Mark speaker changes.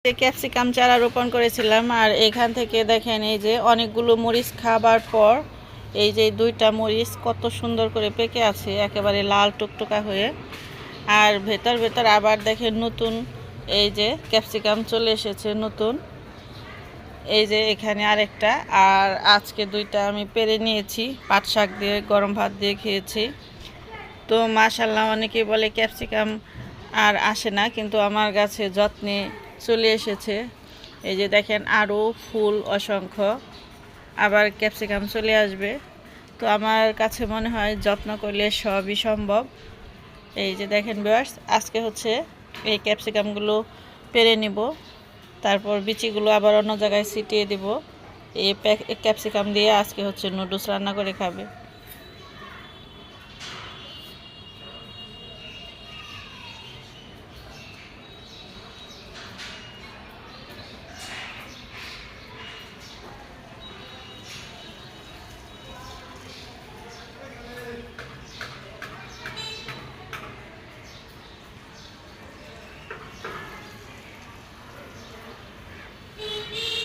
Speaker 1: যে ক্যাপসিকাম চারা রোপণ করেছিলাম, আর এখান থেকে দেখেন এই যে অনেকগুলো মরিচ খাবার পর এই যে দুইটা মরিচ কত সুন্দর করে পেকে আছে, একেবারে লাল টুকটুকা হয়ে। আর ভেতর ভেতর আবার দেখেন নতুন এই যে ক্যাপসিকাম চলে এসেছে নতুন। এই যে এখানে আরেকটা, আর আজকে দুইটা আমি পেরে নিয়েছি, পাট শাক দিয়ে গরম ভাত দিয়ে খেয়েছি। তো মাশাআল্লাহ, অনেকেই বলে ক্যাপসিকাম আর আসে না, কিন্তু আমার গাছে যত্নে চলে এসেছে। এই যে দেখেন আরও ফুল অসংখ্য, আবার ক্যাপসিকাম চলে আসবে। তো আমার কাছে মনে হয় যত্ন করলে সবই সম্ভব। এই যে দেখেন ভিউয়ার্স, আজকে হচ্ছে এই ক্যাপসিকামগুলো পেরে নিব, তারপর বিচিগুলো আবার অন্য জায়গায় ছিটিয়ে দিব। এই ক্যাপসিকাম দিয়ে আজকে হচ্ছে নুডলস রান্না করে খাবে।